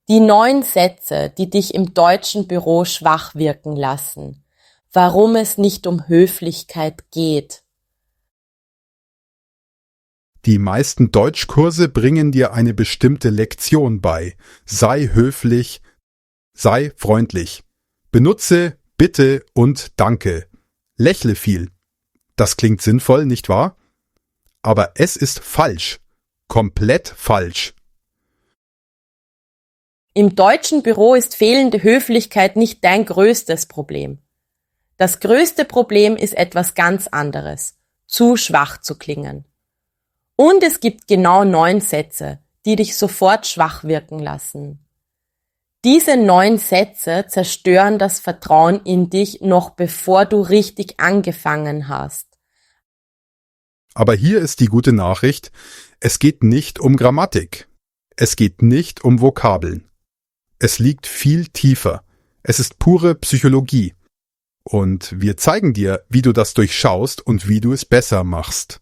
Die 9 Sätze, die dich im deutschen Büro schwach wirken lassen. Warum es nicht um Höflichkeit geht. Die meisten Deutschkurse bringen dir eine bestimmte Lektion bei. Sei höflich, sei freundlich. Benutze bitte und danke. Lächle viel. Das klingt sinnvoll, nicht wahr? Aber es ist falsch. Komplett falsch. Im deutschen Büro ist fehlende Höflichkeit nicht dein größtes Problem. Das größte Problem ist etwas ganz anderes. Zu schwach zu klingen. Und es gibt genau 9 Sätze, die dich sofort schwach wirken lassen. Diese 9 Sätze zerstören das Vertrauen in dich, noch bevor du richtig angefangen hast. Aber hier ist die gute Nachricht, es geht nicht um Grammatik. Es geht nicht um Vokabeln. Es liegt viel tiefer. Es ist pure Psychologie. Und wir zeigen dir, wie du das durchschaust und wie du es besser machst.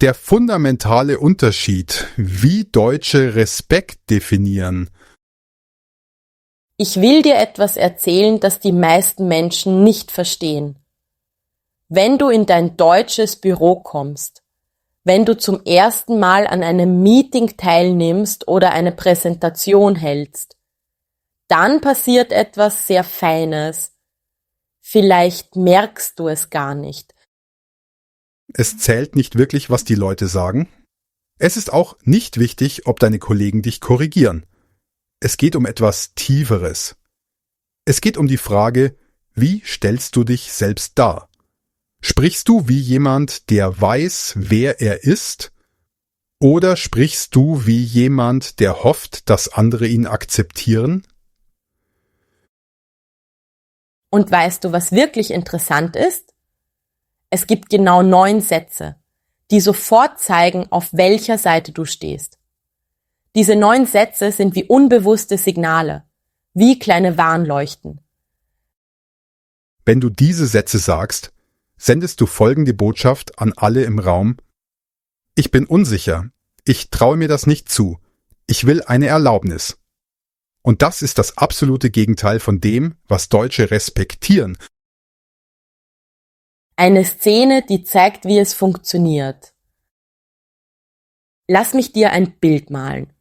Der fundamentale Unterschied, wie Deutsche Respekt definieren. Ich will dir etwas erzählen, das die meisten Menschen nicht verstehen. Wenn du in dein deutsches Büro kommst, wenn du zum ersten Mal an einem Meeting teilnimmst oder eine Präsentation hältst, dann passiert etwas sehr Feines. Vielleicht merkst du es gar nicht. Es zählt nicht wirklich, was die Leute sagen. Es ist auch nicht wichtig, ob deine Kollegen dich korrigieren. Es geht um etwas Tieferes. Es geht um die Frage, wie stellst du dich selbst dar? Sprichst du wie jemand, der weiß, wer er ist? Oder sprichst du wie jemand, der hofft, dass andere ihn akzeptieren? Und weißt du, was wirklich interessant ist? Es gibt genau 9 Sätze, die sofort zeigen, auf welcher Seite du stehst. Diese 9 Sätze sind wie unbewusste Signale, wie kleine Warnleuchten. Wenn du diese Sätze sagst, sendest du folgende Botschaft an alle im Raum. Ich bin unsicher. Ich traue mir das nicht zu. Ich will eine Erlaubnis. Und das ist das absolute Gegenteil von dem, was Deutsche respektieren. Eine Szene, die zeigt, wie es funktioniert. Lass mich dir ein Bild malen.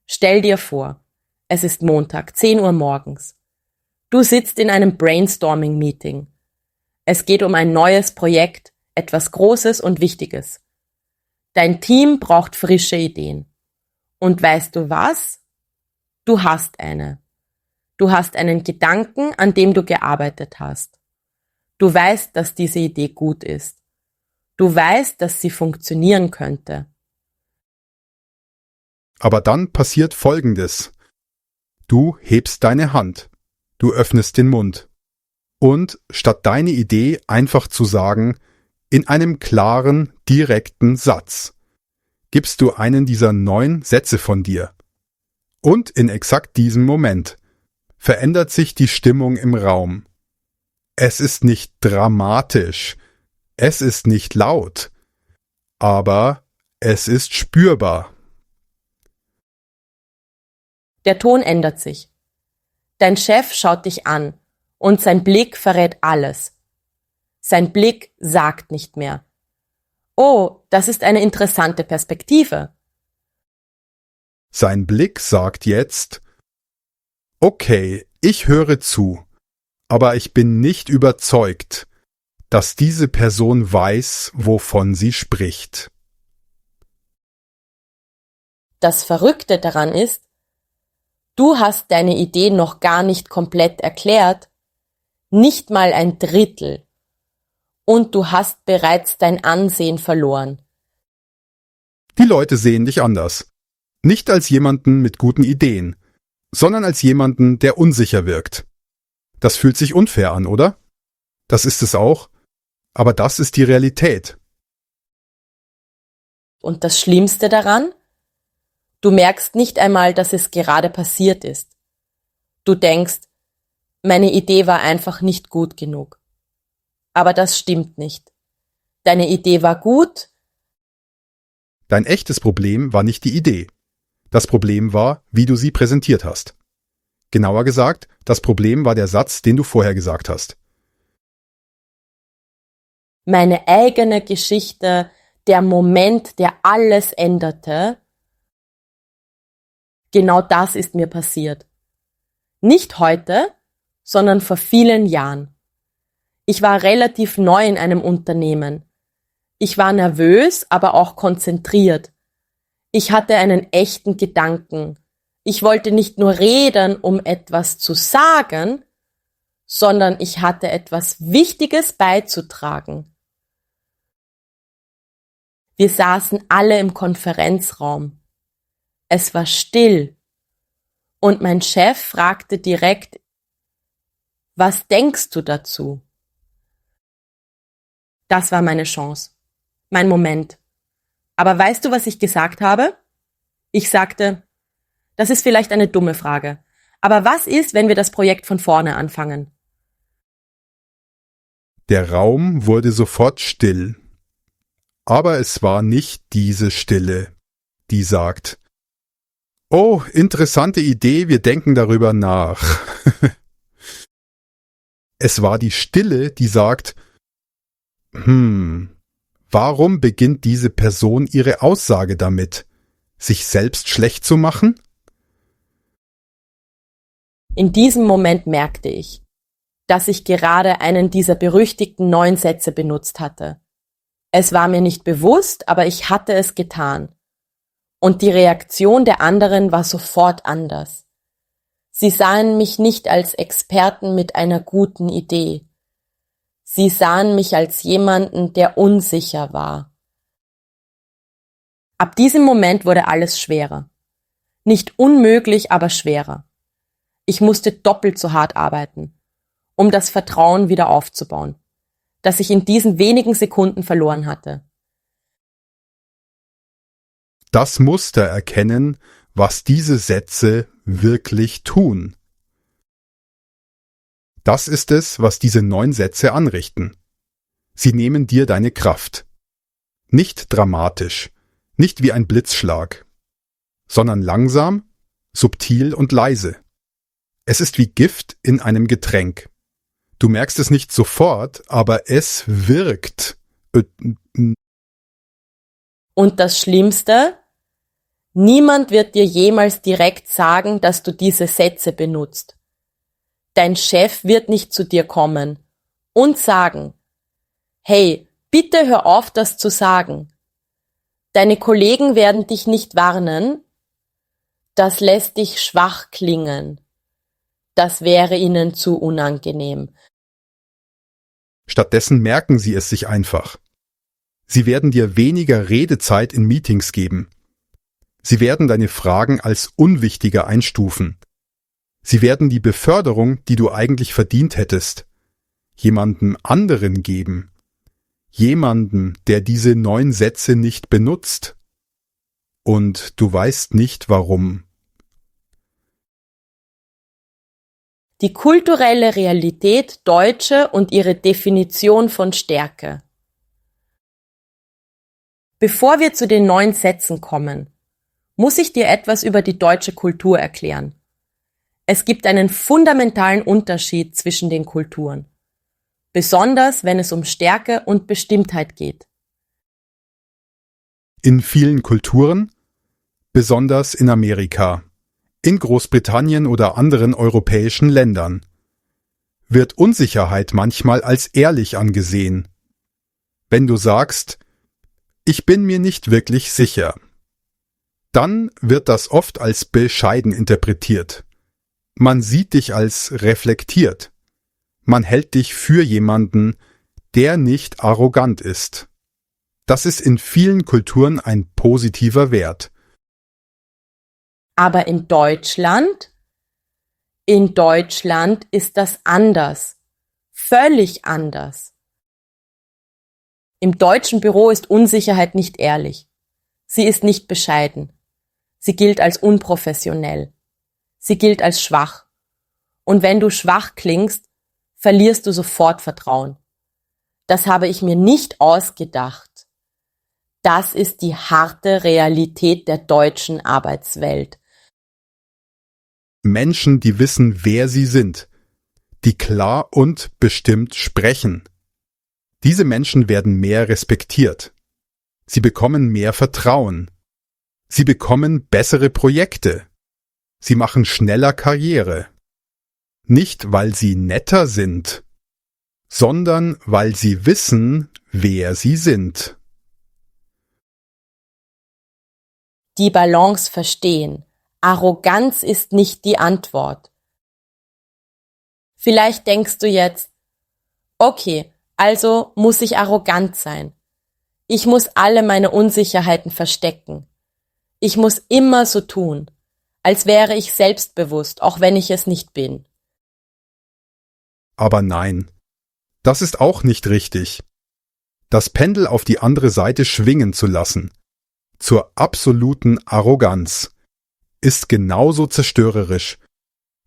Stell dir vor, es ist Montag, 10 Uhr morgens. Du sitzt in einem Brainstorming-Meeting. Es geht um ein neues Projekt, etwas Großes und Wichtiges. Dein Team braucht frische Ideen. Und weißt du was? Du hast eine. Du hast einen Gedanken, an dem du gearbeitet hast. Du weißt, dass diese Idee gut ist. Du weißt, dass sie funktionieren könnte. Aber dann passiert Folgendes. Du hebst deine Hand. Du öffnest den Mund. Und statt deine Idee einfach zu sagen, in einem klaren, direkten Satz, gibst du einen dieser 9 Sätze von dir. Und in exakt diesem Moment verändert sich die Stimmung im Raum. Es ist nicht dramatisch, es ist nicht laut, aber es ist spürbar. Der Ton ändert sich. Dein Chef schaut dich an und sein Blick verrät alles. Sein Blick sagt nicht mehr: Oh, das ist eine interessante Perspektive. Sein Blick sagt jetzt: Okay, ich höre zu, aber ich bin nicht überzeugt, dass diese Person weiß, wovon sie spricht. Das Verrückte daran ist, du hast deine Idee noch gar nicht komplett erklärt, nicht mal ein Drittel, und du hast bereits dein Ansehen verloren. Die Leute sehen dich anders. Nicht als jemanden mit guten Ideen, sondern als jemanden, der unsicher wirkt. Das fühlt sich unfair an, oder? Das ist es auch, aber das ist die Realität. Und das Schlimmste daran? Du merkst nicht einmal, dass es gerade passiert ist. Du denkst, meine Idee war einfach nicht gut genug. Aber das stimmt nicht. Deine Idee war gut. Dein echtes Problem war nicht die Idee. Das Problem war, wie du sie präsentiert hast. Genauer gesagt, das Problem war der Satz, den du vorher gesagt hast. Meine eigene Geschichte, der Moment, der alles änderte, genau das ist mir passiert. Nicht heute, sondern vor vielen Jahren. Ich war relativ neu in einem Unternehmen. Ich war nervös, aber auch konzentriert. Ich hatte einen echten Gedanken. Ich wollte nicht nur reden, um etwas zu sagen, sondern ich hatte etwas Wichtiges beizutragen. Wir saßen alle im Konferenzraum. Es war still. Und mein Chef fragte direkt, was denkst du dazu? Das war meine Chance. Mein Moment. Aber weißt du, was ich gesagt habe? Ich sagte, das ist vielleicht eine dumme Frage. Aber was ist, wenn wir das Projekt von vorne anfangen? Der Raum wurde sofort still. Aber es war nicht diese Stille, die sagt, oh, interessante Idee, wir denken darüber nach. Es war die Stille, die sagt, warum beginnt diese Person ihre Aussage damit? Sich selbst schlecht zu machen? In diesem Moment merkte ich, dass ich gerade einen dieser berüchtigten 9 Sätze benutzt hatte. Es war mir nicht bewusst, aber ich hatte es getan. Und die Reaktion der anderen war sofort anders. Sie sahen mich nicht als Experten mit einer guten Idee. Sie sahen mich als jemanden, der unsicher war. Ab diesem Moment wurde alles schwerer. Nicht unmöglich, aber schwerer. Ich musste doppelt so hart arbeiten, um das Vertrauen wieder aufzubauen, das ich in diesen wenigen Sekunden verloren hatte. Das Muster erkennen, was diese Sätze wirklich tun. Das ist es, was diese 9 Sätze anrichten. Sie nehmen dir deine Kraft. Nicht dramatisch, nicht wie ein Blitzschlag, sondern langsam, subtil und leise. Es ist wie Gift in einem Getränk. Du merkst es nicht sofort, aber es wirkt. Und das Schlimmste? Niemand wird dir jemals direkt sagen, dass du diese Sätze benutzt. Dein Chef wird nicht zu dir kommen und sagen, hey, bitte hör auf, das zu sagen. Deine Kollegen werden dich nicht warnen. Das lässt dich schwach klingen. Das wäre ihnen zu unangenehm. Stattdessen merken sie es sich einfach. Sie werden dir weniger Redezeit in Meetings geben. Sie werden deine Fragen als unwichtiger einstufen. Sie werden die Beförderung, die du eigentlich verdient hättest, jemandem anderen geben. Jemanden, der diese 9 Sätze nicht benutzt. Und du weißt nicht warum. Die kulturelle Realität Deutsche und ihre Definition von Stärke. Bevor wir zu den 9 Sätzen kommen, muss ich dir etwas über die deutsche Kultur erklären. Es gibt einen fundamentalen Unterschied zwischen den Kulturen, besonders wenn es um Stärke und Bestimmtheit geht. In vielen Kulturen, besonders in Amerika, in Großbritannien oder anderen europäischen Ländern, wird Unsicherheit manchmal als ehrlich angesehen. Wenn du sagst, ich bin mir nicht wirklich sicher, dann wird das oft als bescheiden interpretiert. Man sieht dich als reflektiert. Man hält dich für jemanden, der nicht arrogant ist. Das ist in vielen Kulturen ein positiver Wert. Aber in Deutschland ist das anders. Völlig anders. Im deutschen Büro ist Unsicherheit nicht ehrlich. Sie ist nicht bescheiden. Sie gilt als unprofessionell. Sie gilt als schwach. Und wenn du schwach klingst, verlierst du sofort Vertrauen. Das habe ich mir nicht ausgedacht. Das ist die harte Realität der deutschen Arbeitswelt. Menschen, die wissen, wer sie sind, die klar und bestimmt sprechen. Diese Menschen werden mehr respektiert. Sie bekommen mehr Vertrauen. Sie bekommen bessere Projekte. Sie machen schneller Karriere. Nicht, weil sie netter sind, sondern weil sie wissen, wer sie sind. Die Balance verstehen. Arroganz ist nicht die Antwort. Vielleicht denkst du jetzt, okay, also muss ich arrogant sein. Ich muss alle meine Unsicherheiten verstecken. Ich muss immer so tun, als wäre ich selbstbewusst, auch wenn ich es nicht bin. Aber nein, das ist auch nicht richtig. Das Pendel auf die andere Seite schwingen zu lassen, zur absoluten Arroganz, ist genauso zerstörerisch,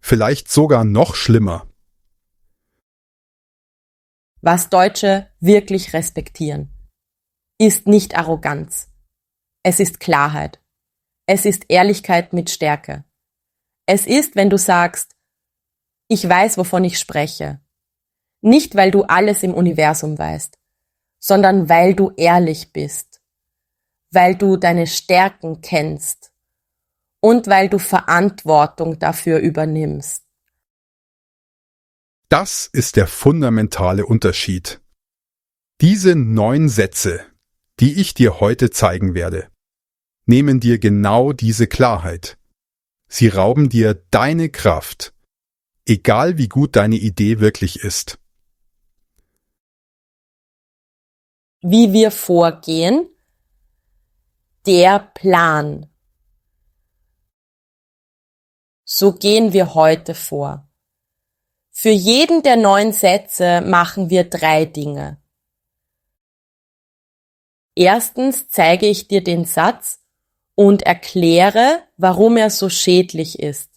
vielleicht sogar noch schlimmer. Was Deutsche wirklich respektieren, ist nicht Arroganz. Es ist Klarheit. Es ist Ehrlichkeit mit Stärke. Es ist, wenn du sagst, ich weiß, wovon ich spreche. Nicht, weil du alles im Universum weißt, sondern weil du ehrlich bist, weil du deine Stärken kennst und weil du Verantwortung dafür übernimmst. Das ist der fundamentale Unterschied. Diese 9 Sätze, die ich dir heute zeigen werde, nehmen dir genau diese Klarheit. Sie rauben dir deine Kraft, egal wie gut deine Idee wirklich ist. Wie wir vorgehen, der Plan. So gehen wir heute vor. Für jeden der 9 Sätze machen wir 3 Dinge. Erstens zeige ich dir den Satz und erkläre, warum er so schädlich ist.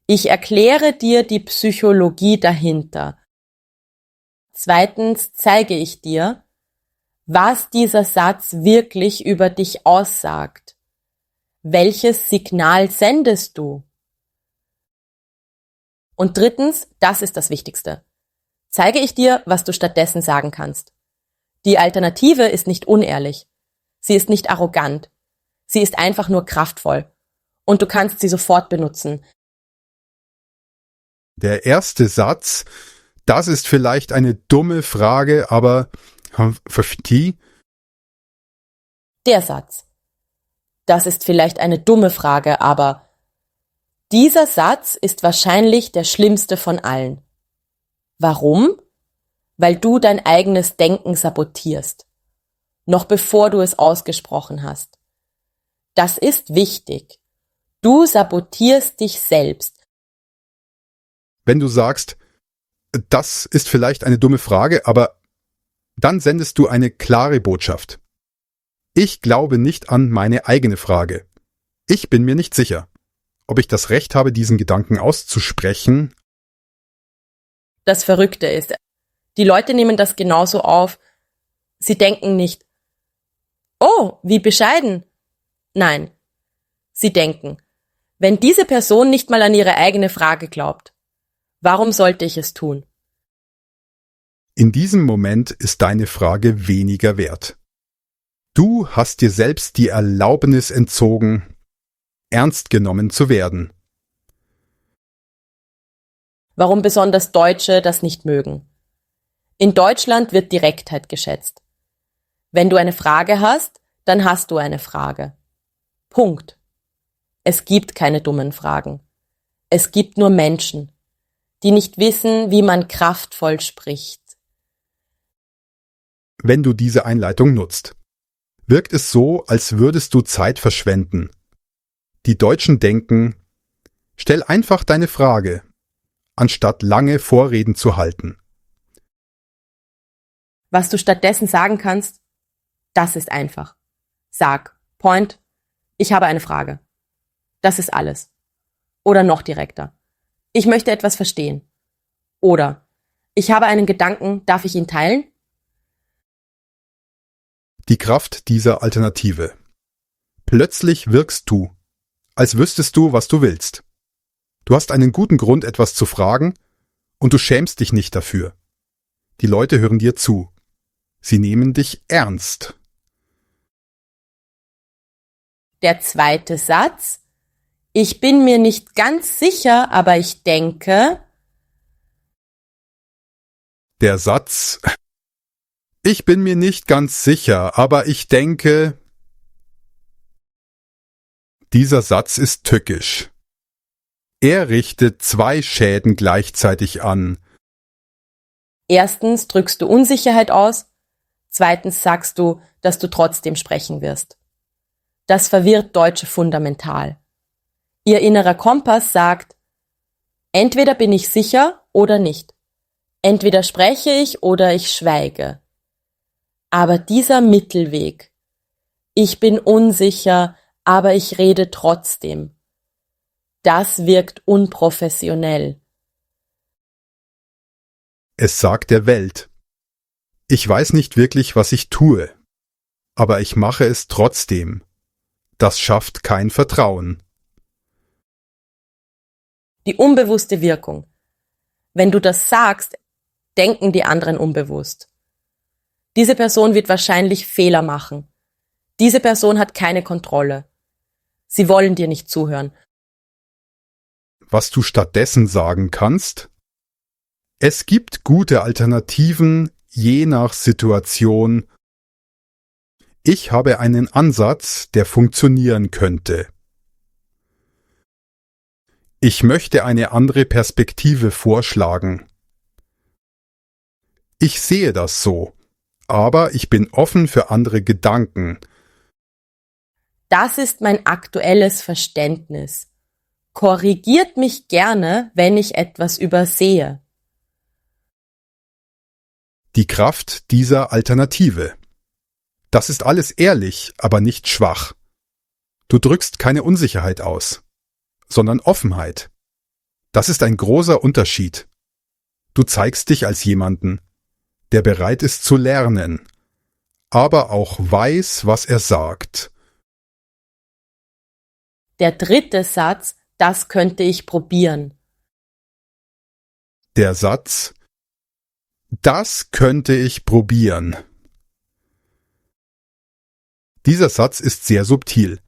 Ich erkläre dir die Psychologie dahinter. Zweitens zeige ich dir, was dieser Satz wirklich über dich aussagt. Welches Signal sendest du? Und drittens, das ist das Wichtigste, zeige ich dir, was du stattdessen sagen kannst. Die Alternative ist nicht unehrlich. Sie ist nicht arrogant. Sie ist einfach nur kraftvoll. Und du kannst sie sofort benutzen. Der erste Satz, das ist vielleicht eine dumme Frage, aber verstehe? Der Satz. Das ist vielleicht eine dumme Frage, aber dieser Satz ist wahrscheinlich der schlimmste von allen. Warum? Weil du dein eigenes Denken sabotierst, noch bevor du es ausgesprochen hast. Das ist wichtig. Du sabotierst dich selbst. Wenn du sagst, das ist vielleicht eine dumme Frage, aber dann sendest du eine klare Botschaft. Ich glaube nicht an meine eigene Frage. Ich bin mir nicht sicher, ob ich das Recht habe, diesen Gedanken auszusprechen. Das Verrückte ist, die Leute nehmen das genauso auf. Sie denken nicht, oh, wie bescheiden. Nein, sie denken, wenn diese Person nicht mal an ihre eigene Frage glaubt, warum sollte ich es tun? In diesem Moment ist deine Frage weniger wert. Du hast dir selbst die Erlaubnis entzogen, ernst genommen zu werden. Warum besonders Deutsche das nicht mögen? In Deutschland wird Direktheit geschätzt. Wenn du eine Frage hast, dann hast du eine Frage. Punkt. Es gibt keine dummen Fragen. Es gibt nur Menschen, die nicht wissen, wie man kraftvoll spricht. Wenn du diese Einleitung nutzt, wirkt es so, als würdest du Zeit verschwenden. Die Deutschen denken, stell einfach deine Frage, anstatt lange Vorreden zu halten. Was du stattdessen sagen kannst, das ist einfach. Sag, Point, ich habe eine Frage. Das ist alles. Oder noch direkter. Ich möchte etwas verstehen. Oder ich habe einen Gedanken, darf ich ihn teilen? Die Kraft dieser Alternative. Plötzlich wirkst du, als wüsstest du, was du willst. Du hast einen guten Grund, etwas zu fragen, und du schämst dich nicht dafür. Die Leute hören dir zu. Sie nehmen dich ernst. Der zweite Satz. Ich bin mir nicht ganz sicher, aber ich denke. Der Satz. Ich bin mir nicht ganz sicher, aber ich denke. Dieser Satz ist tückisch. Er richtet zwei Schäden gleichzeitig an. Erstens drückst du Unsicherheit aus, zweitens sagst du, dass du trotzdem sprechen wirst. Das verwirrt Deutsche fundamental. Ihr innerer Kompass sagt, entweder bin ich sicher oder nicht. Entweder spreche ich oder ich schweige. Aber dieser Mittelweg, ich bin unsicher, aber ich rede trotzdem, das wirkt unprofessionell. Es sagt der Welt. Ich weiß nicht wirklich, was ich tue, aber ich mache es trotzdem. Das schafft kein Vertrauen. Die unbewusste Wirkung. Wenn du das sagst, denken die anderen unbewusst. Diese Person wird wahrscheinlich Fehler machen. Diese Person hat keine Kontrolle. Sie wollen dir nicht zuhören. Was du stattdessen sagen kannst? Es gibt gute Alternativen, je nach Situation. Ich habe einen Ansatz, der funktionieren könnte. Ich möchte eine andere Perspektive vorschlagen. Ich sehe das so, aber ich bin offen für andere Gedanken. Das ist mein aktuelles Verständnis. Korrigiert mich gerne, wenn ich etwas übersehe. Die Kraft dieser Alternative. Das ist alles ehrlich, aber nicht schwach. Du drückst keine Unsicherheit aus, sondern Offenheit. Das ist ein großer Unterschied. Du zeigst dich als jemanden, der bereit ist zu lernen, aber auch weiß, was er sagt. Der dritte Satz, das könnte ich probieren. Der Satz, das könnte ich probieren. Dieser Satz ist sehr subtil,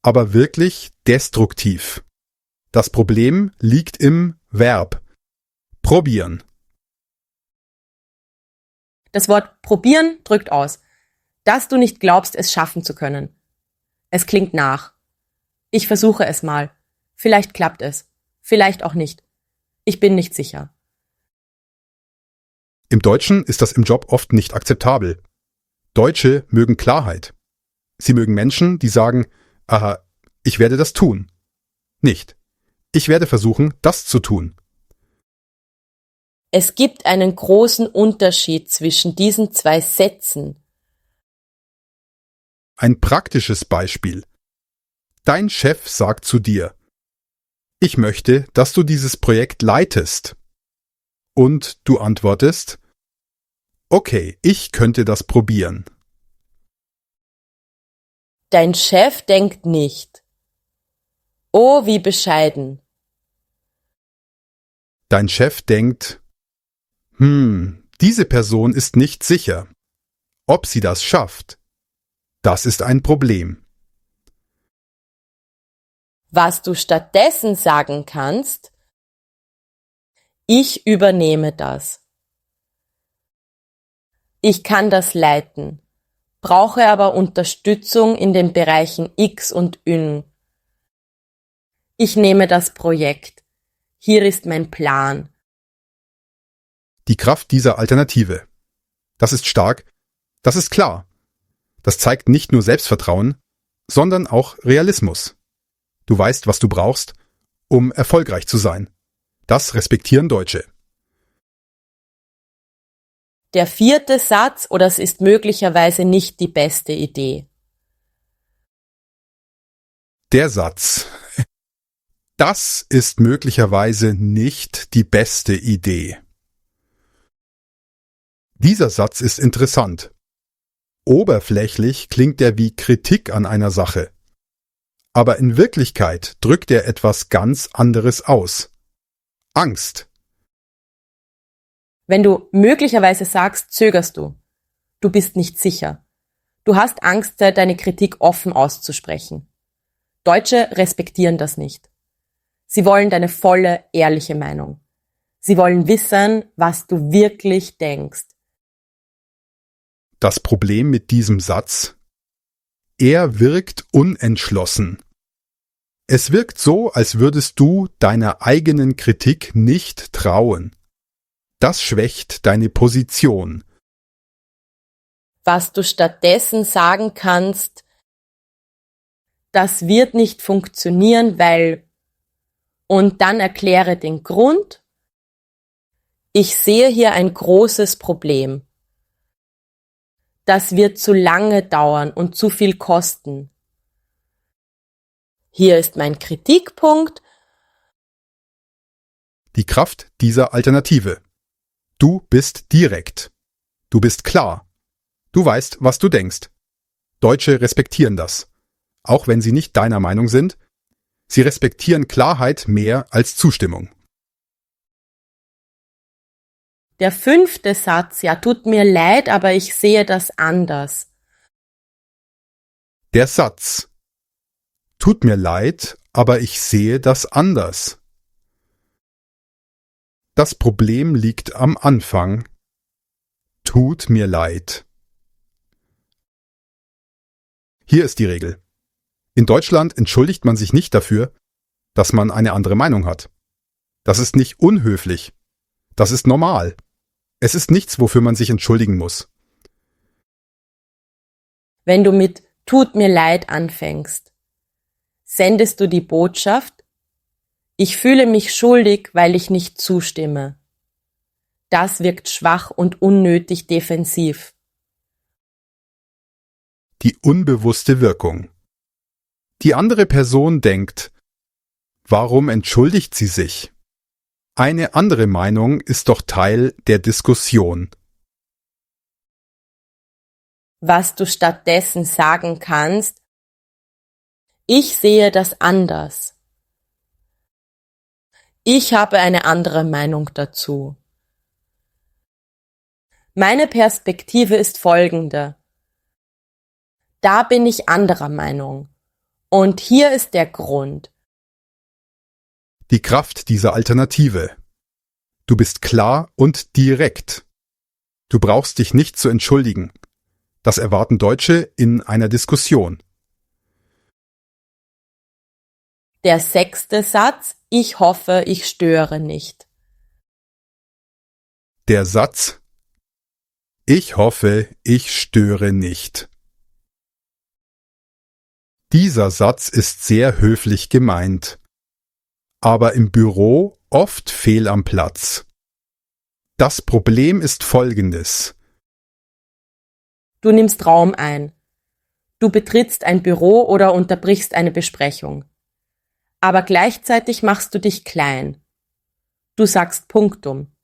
aber wirklich destruktiv. Das Problem liegt im Verb probieren. Das Wort probieren drückt aus, dass du nicht glaubst, es schaffen zu können. Es klingt nach. Ich versuche es mal. Vielleicht klappt es. Vielleicht auch nicht. Ich bin nicht sicher. Im Deutschen ist das im Job oft nicht akzeptabel. Deutsche mögen Klarheit. Sie mögen Menschen, die sagen, aha, ich werde das tun. Nicht. Ich werde versuchen, das zu tun. Es gibt einen großen Unterschied zwischen diesen zwei Sätzen. Ein praktisches Beispiel. Dein Chef sagt zu dir, ich möchte, dass du dieses Projekt leitest. Und du antwortest, okay, ich könnte das probieren. Dein Chef denkt nicht. Oh, wie bescheiden. Dein Chef denkt, diese Person ist nicht sicher. Ob sie das schafft, das ist ein Problem. Was du stattdessen sagen kannst, ich übernehme das. Ich kann das leiten, brauche aber Unterstützung in den Bereichen X und Y. Ich nehme das Projekt. Hier ist mein Plan. Die Kraft dieser Alternative. Das ist stark, das ist klar. Das zeigt nicht nur Selbstvertrauen, sondern auch Realismus. Du weißt, was du brauchst, um erfolgreich zu sein. Das respektieren Deutsche. Der vierte Satz, oder es ist möglicherweise nicht die beste Idee. Der Satz. Das ist möglicherweise nicht die beste Idee. Dieser Satz ist interessant. oberflächlich klingt er wie Kritik an einer Sache. Aber in Wirklichkeit drückt er etwas ganz anderes aus. Angst. Wenn du möglicherweise sagst, zögerst du. Du bist nicht sicher. Du hast Angst, deine Kritik offen auszusprechen. Deutsche respektieren das nicht. Sie wollen deine volle, ehrliche Meinung. Sie wollen wissen, was du wirklich denkst. Das Problem mit diesem Satz: Er wirkt unentschlossen. Es wirkt so, als würdest du deiner eigenen Kritik nicht trauen. Das schwächt deine Position. Was du stattdessen sagen kannst, das wird nicht funktionieren, weil, und dann erkläre den Grund. Ich sehe hier ein großes Problem. Das wird zu lange dauern und zu viel kosten. Hier ist mein Kritikpunkt. Die Kraft dieser Alternative. Du bist direkt. Du bist klar. Du weißt, was du denkst. Deutsche respektieren das. Auch wenn sie nicht deiner Meinung sind. Sie respektieren Klarheit mehr als Zustimmung. Der 5. Satz, ja, tut mir leid, aber ich sehe das anders. Der Satz: Tut mir leid, aber ich sehe das anders. Das Problem liegt am Anfang. Tut mir leid. Hier ist die Regel. In Deutschland entschuldigt man sich nicht dafür, dass man eine andere Meinung hat. Das ist nicht unhöflich. Das ist normal. Es ist nichts, wofür man sich entschuldigen muss. Wenn du mit tut mir leid anfängst, sendest du die Botschaft, ich fühle mich schuldig, weil ich nicht zustimme. Das wirkt schwach und unnötig defensiv. Die unbewusste Wirkung. Die andere Person denkt: Warum entschuldigt sie sich? Eine andere Meinung ist doch Teil der Diskussion. Was du stattdessen sagen kannst, ich sehe das anders. Ich habe eine andere Meinung dazu. Meine Perspektive ist folgende. Da bin ich anderer Meinung. Und hier ist der Grund. Die Kraft dieser Alternative. Du bist klar und direkt. Du brauchst dich nicht zu entschuldigen. Das erwarten Deutsche in einer Diskussion. Der 6. Satz, ich hoffe, ich störe nicht. Der Satz: Ich hoffe, ich störe nicht. Dieser Satz ist sehr höflich gemeint, aber im Büro oft fehl am Platz. Das Problem ist folgendes. Du nimmst Raum ein. Du betrittst ein Büro oder unterbrichst eine Besprechung. Aber gleichzeitig machst du dich klein. Du sagst Punktum.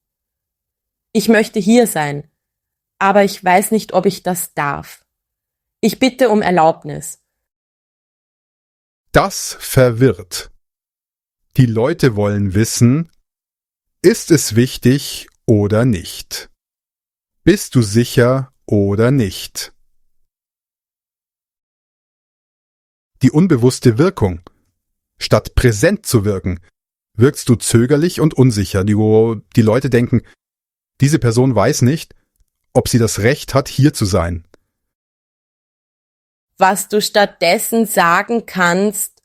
Ich möchte hier sein, aber ich weiß nicht, ob ich das darf. Ich bitte um Erlaubnis. Das verwirrt. Die Leute wollen wissen, ist es wichtig oder nicht? Bist du sicher oder nicht? Die unbewusste Wirkung. Statt präsent zu wirken, wirkst du zögerlich und unsicher. Die Leute denken, diese Person weiß nicht, ob sie das Recht hat, hier zu sein. Was du stattdessen sagen kannst,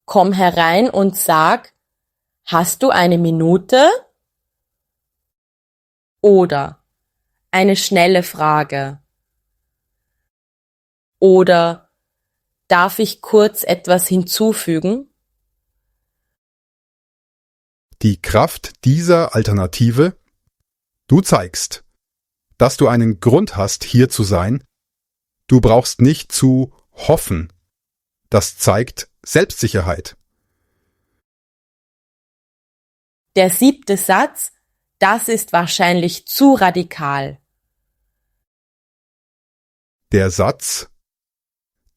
komm herein und sag, hast du eine Minute? Oder eine schnelle Frage. Oder darf ich kurz etwas hinzufügen? Die Kraft dieser Alternative: Du zeigst, dass du einen Grund hast, hier zu sein. Du brauchst nicht zu hoffen. Das zeigt Selbstsicherheit. Der 7. Satz, das ist wahrscheinlich zu radikal. Der Satz: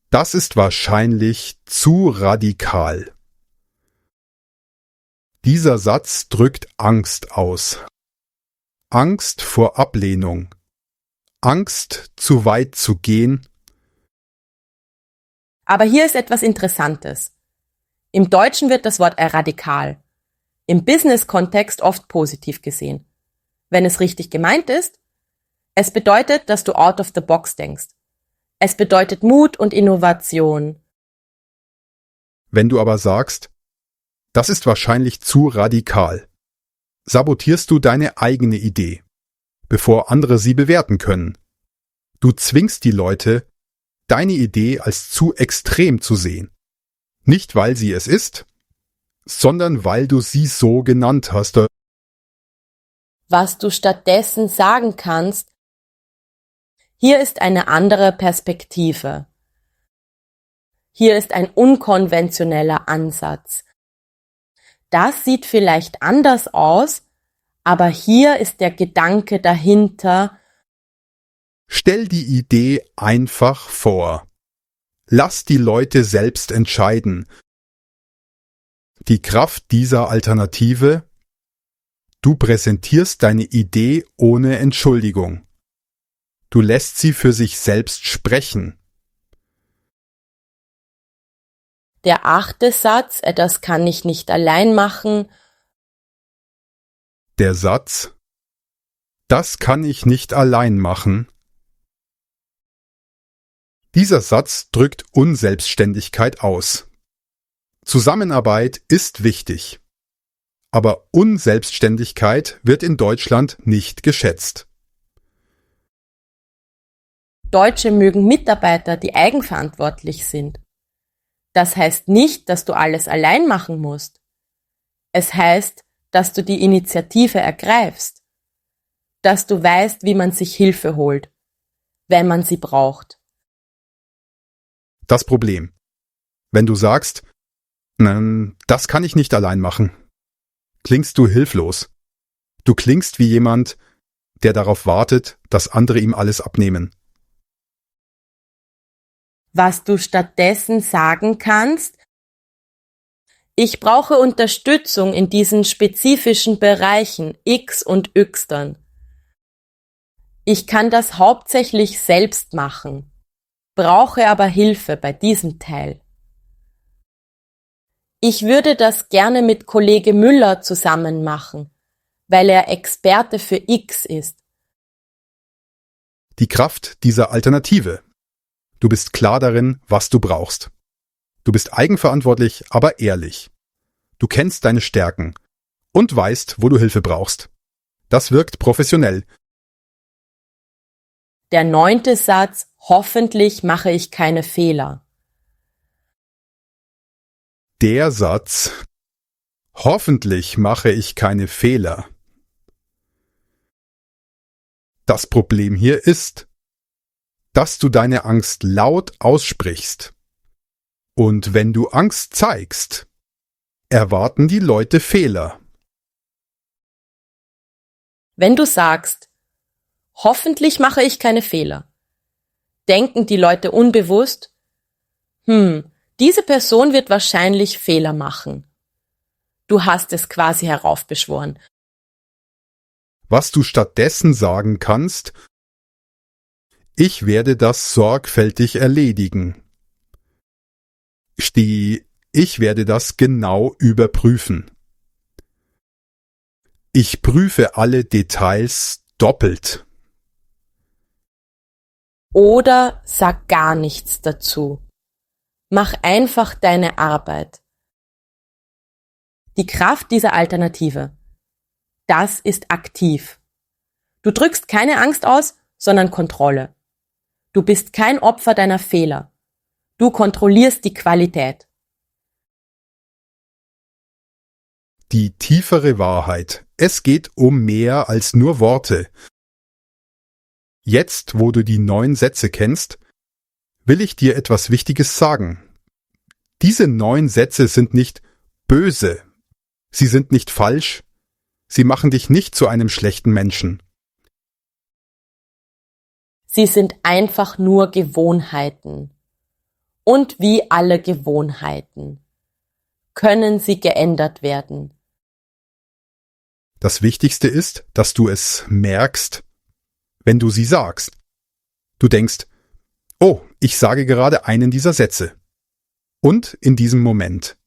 Das ist wahrscheinlich zu radikal. Dieser Satz drückt Angst aus. Angst vor Ablehnung. Angst, zu weit zu gehen. Aber hier ist etwas Interessantes. Im Deutschen wird das Wort radikal, im Business-Kontext oft positiv gesehen. Wenn es richtig gemeint ist, es bedeutet, dass du out of the box denkst. Es bedeutet Mut und Innovation. Wenn du aber sagst, das ist wahrscheinlich zu radikal, sabotierst du deine eigene Idee, bevor andere sie bewerten können. Du zwingst die Leute, deine Idee als zu extrem zu sehen. Nicht weil sie es ist, sondern weil du sie so genannt hast. Was du stattdessen sagen kannst, hier ist eine andere Perspektive. Hier ist ein unkonventioneller Ansatz. Das sieht vielleicht anders aus, aber hier ist der Gedanke dahinter. Stell die Idee einfach vor. Lass die Leute selbst entscheiden. Die Kraft dieser Alternative: Du präsentierst deine Idee ohne Entschuldigung. Du lässt sie für sich selbst sprechen. Der 8. Satz, das kann ich nicht allein machen. Der Satz: Das kann ich nicht allein machen. Dieser Satz drückt Unselbstständigkeit aus. Zusammenarbeit ist wichtig. Aber Unselbstständigkeit wird in Deutschland nicht geschätzt. Deutsche mögen Mitarbeiter, die eigenverantwortlich sind. Das heißt nicht, dass du alles allein machen musst. Es heißt, dass du die Initiative ergreifst. Dass du weißt, wie man sich Hilfe holt, wenn man sie braucht. Das Problem: Wenn du sagst, das kann ich nicht allein machen, klingst du hilflos. Du klingst wie jemand, der darauf wartet, dass andere ihm alles abnehmen. Was du stattdessen sagen kannst: Ich brauche Unterstützung in diesen spezifischen Bereichen X und Y. Ich kann das hauptsächlich selbst machen, brauche aber Hilfe bei diesem Teil. Ich würde das gerne mit Kollege Müller zusammen machen, weil er Experte für X ist. Die Kraft dieser Alternative: Du bist klar darin, was du brauchst. Du bist eigenverantwortlich, aber ehrlich. Du kennst deine Stärken und weißt, wo du Hilfe brauchst. Das wirkt professionell. Der 9. Satz: Hoffentlich mache ich keine Fehler. Der Satz: Hoffentlich mache ich keine Fehler. Das Problem hier ist, dass du deine Angst laut aussprichst. Und wenn du Angst zeigst, erwarten die Leute Fehler. Wenn du sagst, hoffentlich mache ich keine Fehler, denken die Leute unbewusst, diese Person wird wahrscheinlich Fehler machen. Du hast es quasi heraufbeschworen. Was du stattdessen sagen kannst: Ich werde das sorgfältig erledigen. Ich werde das genau überprüfen. Ich prüfe alle Details doppelt. Oder sag gar nichts dazu. Mach einfach deine Arbeit. Die Kraft dieser Alternative: Das ist aktiv. Du drückst keine Angst aus, sondern Kontrolle. Du bist kein Opfer deiner Fehler. Du kontrollierst die Qualität. Die tiefere Wahrheit: Es geht um mehr als nur Worte. Jetzt, wo du die 9 Sätze kennst, will ich dir etwas Wichtiges sagen. Diese 9 Sätze sind nicht böse. Sie sind nicht falsch. Sie machen dich nicht zu einem schlechten Menschen. Sie sind einfach nur Gewohnheiten. Und wie alle Gewohnheiten können sie geändert werden. Das Wichtigste ist, dass du es merkst, wenn du sie sagst. Du denkst, oh, ich sage gerade einen dieser Sätze. Und in diesem Moment,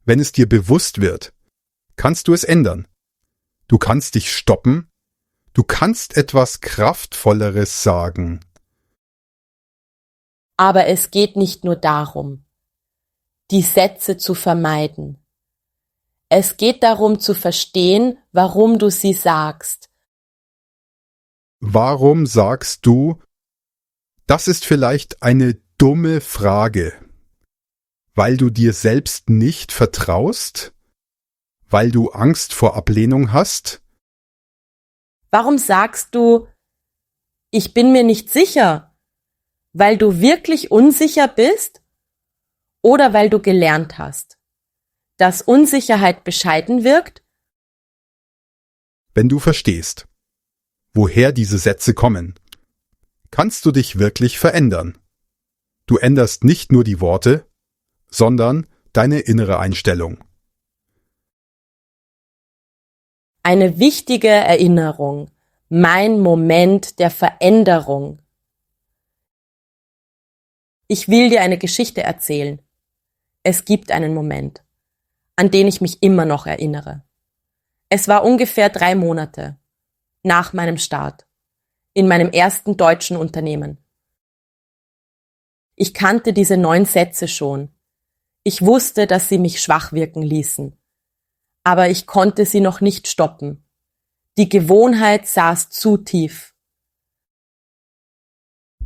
wenn es dir bewusst wird, kannst du es ändern. Du kannst dich stoppen. Du kannst etwas Kraftvolleres sagen. Aber es geht nicht nur darum, die Sätze zu vermeiden. Es geht darum zu verstehen, warum du sie sagst. Warum sagst du, das ist vielleicht eine dumme Frage? Weil du dir selbst nicht vertraust? Weil du Angst vor Ablehnung hast? Warum sagst du, ich bin mir nicht sicher? Weil du wirklich unsicher bist? Oder weil du gelernt hast, dass Unsicherheit bescheiden wirkt? Wenn du verstehst, woher diese Sätze kommen, kannst du dich wirklich verändern. Du änderst nicht nur die Worte, sondern deine innere Einstellung. Eine wichtige Erinnerung, mein Moment der Veränderung. Ich will dir eine Geschichte erzählen. Es gibt einen Moment, an den ich mich immer noch erinnere. Es war ungefähr 3 Monate nach meinem Start in meinem ersten deutschen Unternehmen. Ich kannte diese 9 Sätze schon. Ich wusste, dass sie mich schwach wirken ließen. Aber ich konnte sie noch nicht stoppen. Die Gewohnheit saß zu tief.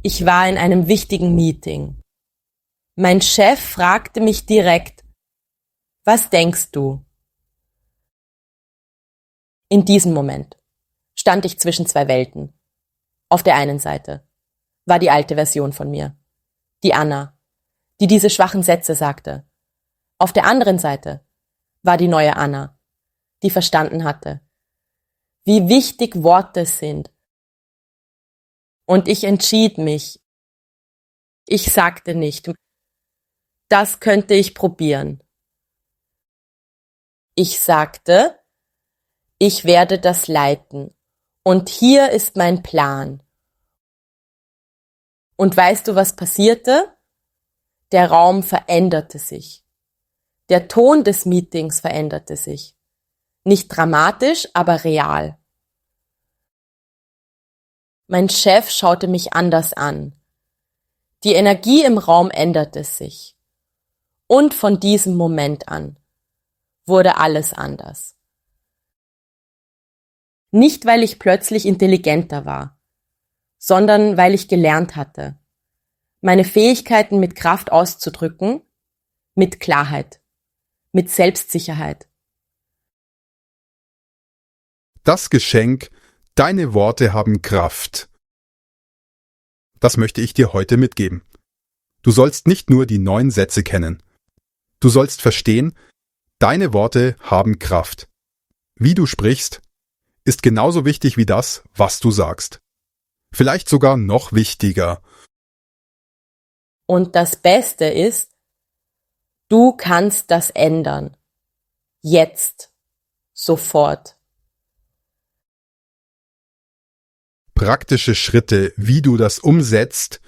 Ich war in einem wichtigen Meeting. Mein Chef fragte mich direkt, was denkst du? In diesem Moment stand ich zwischen 2 Welten. Auf der einen Seite war die alte Version von mir, die Anna, die diese schwachen Sätze sagte. Auf der anderen Seite war die neue Anna, die verstanden hatte, wie wichtig Worte sind. Und ich entschied mich. Ich sagte nicht, das könnte ich probieren. Ich sagte, ich werde das leiten. Und hier ist mein Plan. Und weißt du, was passierte? Der Raum veränderte sich. Der Ton des Meetings veränderte sich. Nicht dramatisch, aber real. Mein Chef schaute mich anders an. Die Energie im Raum änderte sich. Und von diesem Moment an wurde alles anders. Nicht, weil ich plötzlich intelligenter war, sondern weil ich gelernt hatte, meine Fähigkeiten mit Kraft auszudrücken, mit Klarheit, mit Selbstsicherheit. Das Geschenk, deine Worte haben Kraft. Das möchte ich dir heute mitgeben. Du sollst nicht nur die 9 Sätze kennen. Du sollst verstehen, deine Worte haben Kraft. Wie du sprichst, ist genauso wichtig wie das, was du sagst. Vielleicht sogar noch wichtiger. Und das Beste ist, du kannst das ändern. Jetzt. Sofort. Praktische Schritte, wie du das umsetzt.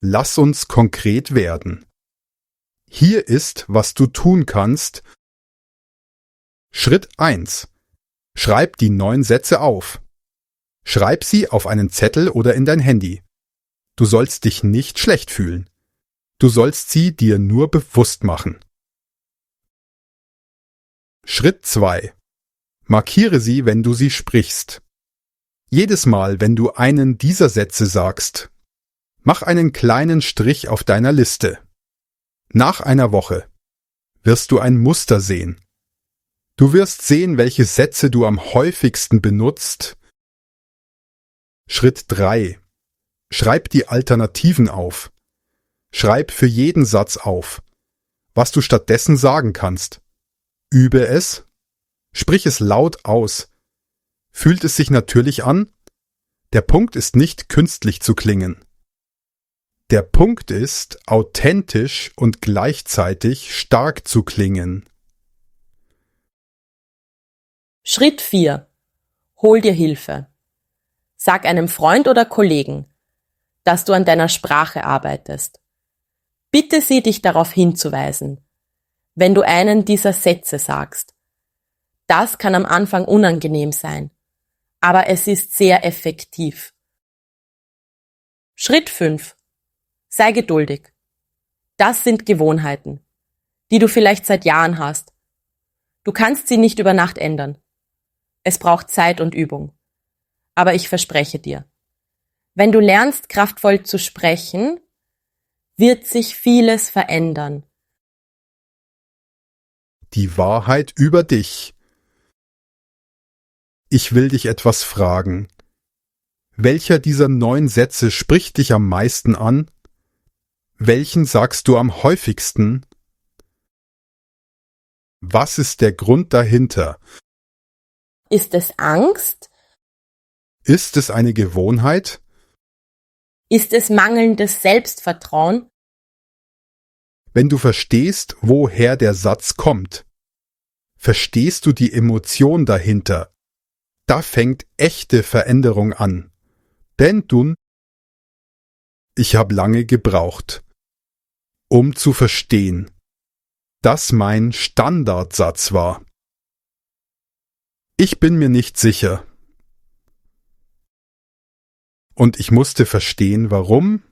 Lass uns konkret werden. Hier ist, was du tun kannst. Schritt 1. Schreib die 9 Sätze auf. Schreib sie auf einen Zettel oder in dein Handy. Du sollst dich nicht schlecht fühlen. Du sollst sie dir nur bewusst machen. Schritt 2. Markiere sie, wenn du sie sprichst. Jedes Mal, wenn du einen dieser Sätze sagst, mach einen kleinen Strich auf deiner Liste. Nach einer Woche wirst du ein Muster sehen. Du wirst sehen, welche Sätze du am häufigsten benutzt. Schritt 3. Schreib die Alternativen auf. Schreib für jeden Satz auf, was du stattdessen sagen kannst. Übe es. Sprich es laut aus. Fühlt es sich natürlich an? Der Punkt ist nicht künstlich zu klingen. Der Punkt ist, authentisch und gleichzeitig stark zu klingen. Schritt 4. Hol dir Hilfe. Sag einem Freund oder Kollegen, dass du an deiner Sprache arbeitest. Bitte sie, dich darauf hinzuweisen, wenn du einen dieser Sätze sagst. Das kann am Anfang unangenehm sein, aber es ist sehr effektiv. Schritt 5. Sei geduldig. Das sind Gewohnheiten, die du vielleicht seit Jahren hast. Du kannst sie nicht über Nacht ändern. Es braucht Zeit und Übung. Aber ich verspreche dir, wenn du lernst, kraftvoll zu sprechen, wird sich vieles verändern. Die Wahrheit über dich. Ich will dich etwas fragen. Welcher dieser 9 Sätze spricht dich am meisten an? Welchen sagst du am häufigsten? Was ist der Grund dahinter? Ist es Angst? Ist es eine Gewohnheit? Ist es mangelndes Selbstvertrauen? Wenn du verstehst, woher der Satz kommt, verstehst du die Emotion dahinter. Da fängt echte Veränderung an. Denn ich habe lange gebraucht, um zu verstehen, dass mein Standardsatz war. Ich bin mir nicht sicher. Und ich musste verstehen, warum.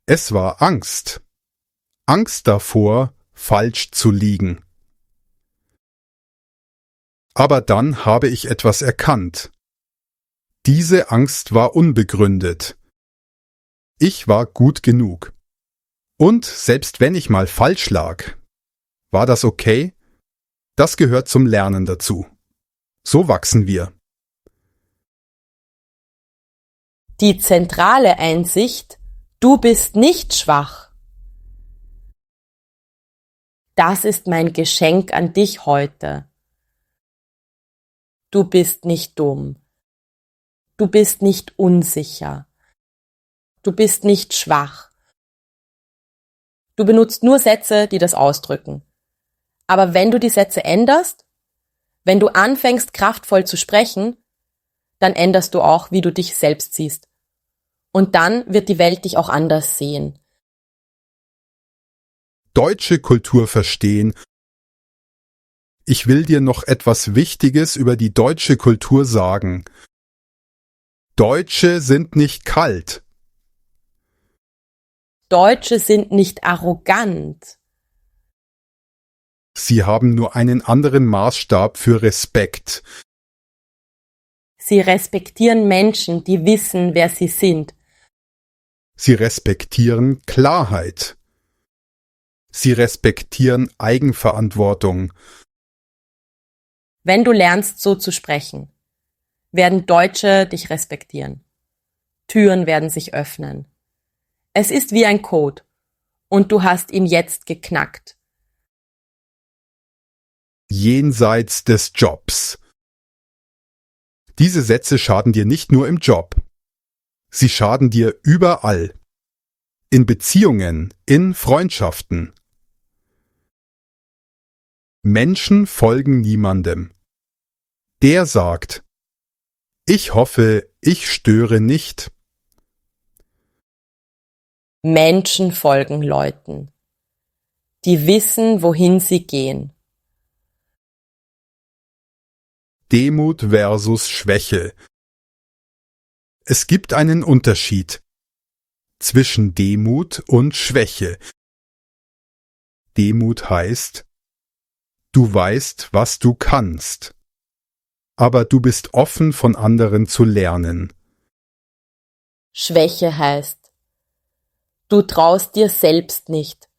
Es war Angst. Angst davor, falsch zu liegen. Aber dann habe ich etwas erkannt. Diese Angst war unbegründet. Ich war gut genug. Und selbst wenn ich mal falsch lag, war das okay? Das gehört zum Lernen dazu. So wachsen wir. Die zentrale Einsicht, du bist nicht schwach. Das ist mein Geschenk an dich heute. Du bist nicht dumm. Du bist nicht unsicher. Du bist nicht schwach. Du benutzt nur Sätze, die das ausdrücken. Aber wenn du die Sätze änderst, wenn du anfängst, kraftvoll zu sprechen, dann änderst du auch, wie du dich selbst siehst. Und dann wird die Welt dich auch anders sehen. Deutsche Kultur verstehen. Ich will dir noch etwas Wichtiges über die deutsche Kultur sagen. Deutsche sind nicht kalt. Deutsche sind nicht arrogant. Sie haben nur einen anderen Maßstab für Respekt. Sie respektieren Menschen, die wissen, wer sie sind. Sie respektieren Klarheit. Sie respektieren Eigenverantwortung. Wenn du lernst, so zu sprechen, werden Deutsche dich respektieren. Türen werden sich öffnen. Es ist wie ein Code und du hast ihn jetzt geknackt. Jenseits des Jobs. Diese Sätze schaden dir nicht nur im Job. Sie schaden dir überall. In Beziehungen, in Freundschaften. Menschen folgen niemandem. Der sagt, ich hoffe, ich störe nicht. Menschen folgen Leuten, die wissen, wohin sie gehen. Demut versus Schwäche. Es gibt einen Unterschied zwischen Demut und Schwäche. Demut heißt, du weißt, was du kannst, aber du bist offen, von anderen zu lernen. Schwäche heißt, du traust dir selbst nicht.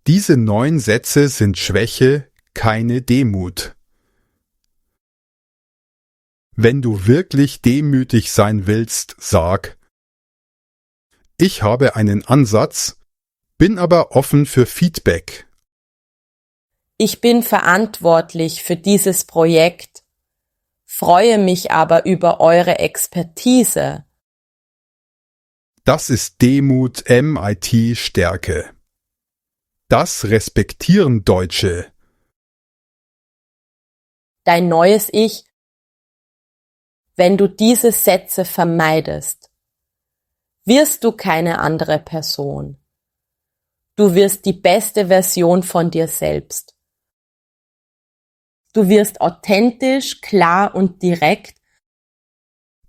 Diese 9 Sätze sind Schwäche, keine Demut. Wenn du wirklich demütig sein willst, sag, ich habe einen Ansatz, bin aber offen für Feedback. Ich bin verantwortlich für dieses Projekt. freue mich aber über eure Expertise. Das ist Demut MIT Stärke. Das respektieren Deutsche. Dein neues Ich, wenn du diese Sätze vermeidest, wirst du keine andere Person. Du wirst die beste Version von dir selbst. Du wirst authentisch, klar und direkt.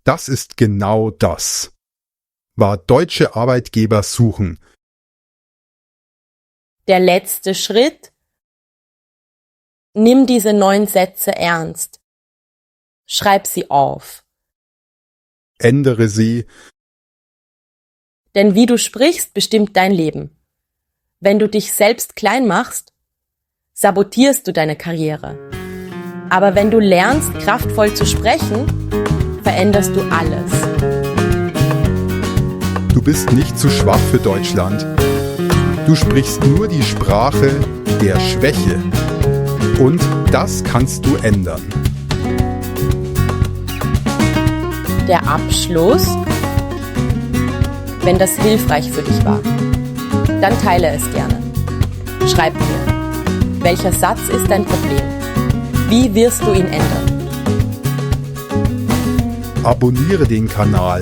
Das ist genau das. War deutsche Arbeitgeber suchen. Der letzte Schritt: Nimm diese 9 Sätze ernst. Schreib sie auf. Ändere sie. Denn wie du sprichst, bestimmt dein Leben. Wenn du dich selbst klein machst, sabotierst du deine Karriere. Aber wenn du lernst, kraftvoll zu sprechen, veränderst du alles. Du bist nicht zu schwach für Deutschland. Du sprichst nur die Sprache der Schwäche. Und das kannst du ändern. Der Abschluss: Wenn das hilfreich für dich war, dann teile es gerne. Schreib mir, welcher Satz ist dein Problem? Wie wirst du ihn ändern? Abonniere den Kanal,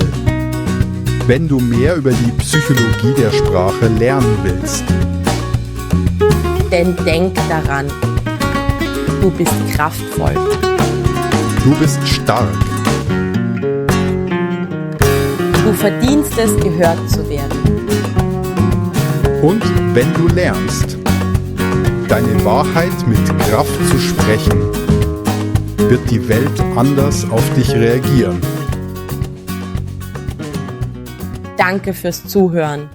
wenn du mehr über die Psychologie der Sprache lernen willst. Denn denk daran, du bist kraftvoll. Du bist stark. Du verdienst es, gehört zu werden. Und wenn du lernst, deine Wahrheit mit Kraft zu sprechen, wird die Welt anders auf dich reagieren. Danke fürs Zuhören.